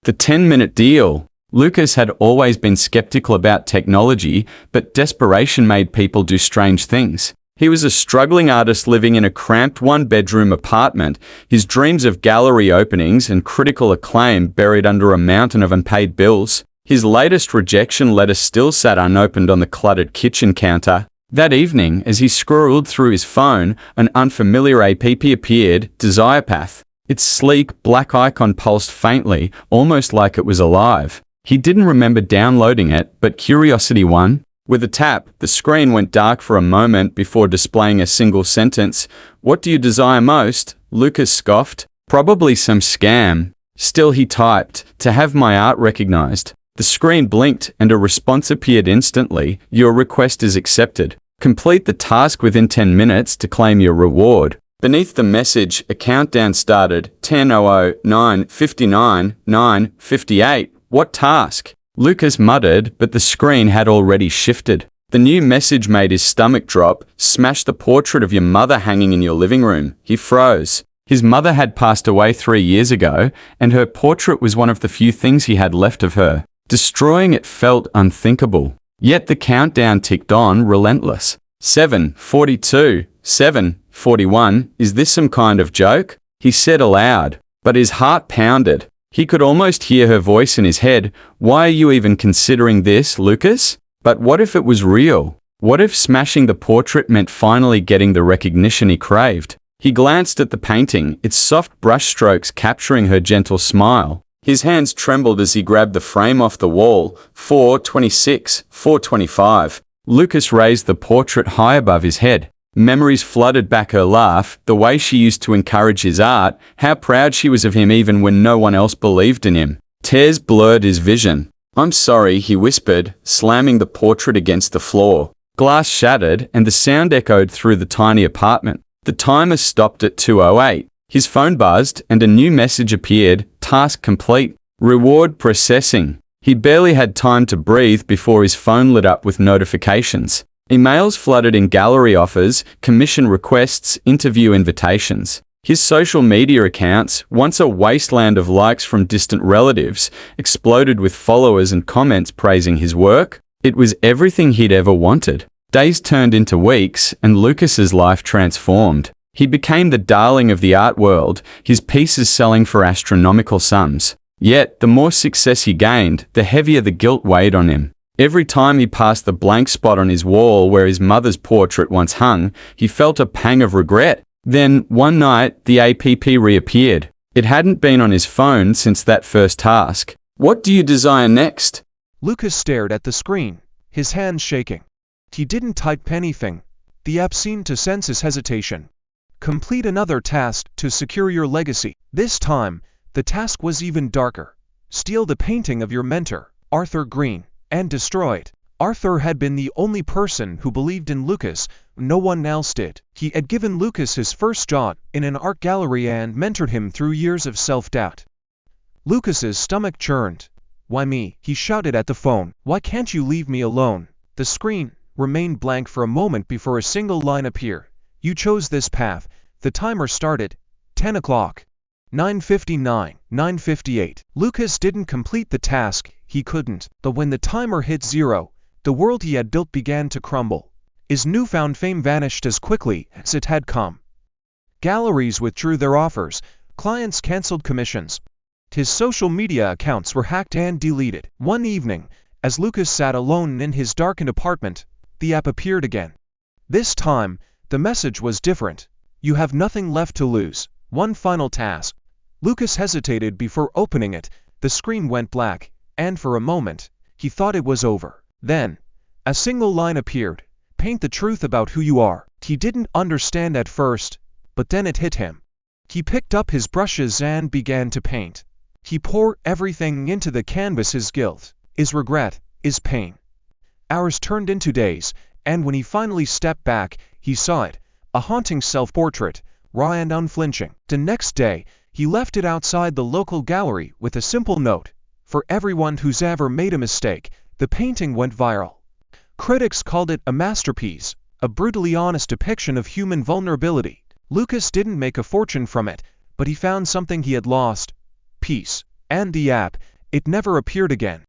The 10-minute deal. Lucas had always been skeptical about technology, but desperation made people do strange things. He was a struggling artist living in a cramped one-bedroom apartment, his dreams of gallery openings and critical acclaim buried under a mountain of unpaid bills. His latest rejection letter still sat unopened on the cluttered kitchen counter. That evening, as he scrolled through his phone, an unfamiliar app appeared, DesirePath. Its sleek, black icon pulsed faintly, almost like it was alive. He didn't remember downloading it, but curiosity won. With a tap, the screen went dark for a moment before displaying a single sentence. "What do you desire most?" Lucas scoffed. "Probably some scam." Still he typed, "To have my art recognized." The screen blinked and a response appeared instantly. "Your request is accepted. Complete the task within 10 minutes to claim your reward." Beneath the message, a countdown started. 10:00, 9:59, 9:58. What task? Lucas muttered, but the screen had already shifted. The new message made his stomach drop. "Smash the portrait of your mother hanging in your living room." He froze. His mother had passed away 3 years ago, and her portrait was one of the few things he had left of her. Destroying it felt unthinkable. Yet the countdown ticked on, relentless. 7:42, 7:41. Is this some kind of joke? He said aloud, but his heart pounded. He could almost hear her voice in his head. "Why are you even considering this, Lucas?" But what if it was real? What if smashing the portrait meant finally getting the recognition he craved? He glanced at the painting, its soft brushstrokes capturing her gentle smile. His hands trembled as he grabbed the frame off the wall. 4:26, 4:25. Lucas raised the portrait high above his head. Memories flooded back her laugh, the way she used to encourage his art, how proud she was of him even when no one else believed in him. Tears blurred his vision. "I'm sorry," he whispered, slamming the portrait against the floor. Glass shattered, and the sound echoed through the tiny apartment. The timer stopped at 2:08. His phone buzzed, and a new message appeared. Task complete. Reward processing. He barely had time to breathe before his phone lit up with notifications. Emails flooded in gallery offers, commission requests, interview invitations. His social media accounts, once a wasteland of likes from distant relatives, exploded with followers and comments praising his work. It was everything he'd ever wanted. Days turned into weeks, and Lucas's life transformed. He became the darling of the art world, his pieces selling for astronomical sums. Yet, the more success he gained, the heavier the guilt weighed on him. Every time he passed the blank spot on his wall where his mother's portrait once hung, he felt a pang of regret. Then, one night, the app reappeared. It hadn't been on his phone since that first task. "What do you desire next?" Lucas stared at the screen, his hands shaking. He didn't type anything. The app seemed to sense his hesitation. Complete another task to secure your legacy. This time, the task was even darker. Steal the painting of your mentor, Arthur Green, and destroy it. Arthur had been the only person who believed in Lucas. No one else did. He had given Lucas his first job in an art gallery and mentored him through years of self-doubt. Lucas's stomach churned. "Why me?" he shouted at the phone. "Why can't you leave me alone?" The screen remained blank for a moment before a single line appeared. "You chose this path." The timer started. 10 o'clock. 9:59, 9:58. Lucas didn't complete the task. He couldn't. But when the timer hit 0, the world he had built began to crumble. His newfound fame vanished as quickly as it had come. Galleries withdrew their offers. Clients canceled commissions. His social media accounts were hacked and deleted. One evening, as Lucas sat alone in his darkened apartment, the app appeared again. This time, the message was different. "You have nothing left to lose. One final task." Lucas hesitated before opening it. The screen went black, and for a moment, he thought it was over. Then, a single line appeared. "Paint the truth about who you are." He didn't understand at first, but then it hit him. He picked up his brushes and began to paint. He poured everything into the canvas: his guilt, his regret, his pain. Hours turned into days, and when he finally stepped back, he saw it, a haunting self-portrait, raw and unflinching. The next day, he left it outside the local gallery with a simple note: "For everyone who's ever made a mistake." The painting went viral. Critics called it a masterpiece, a brutally honest depiction of human vulnerability. Lucas didn't make a fortune from it, but he found something he had lost: peace. And the app, It never appeared again.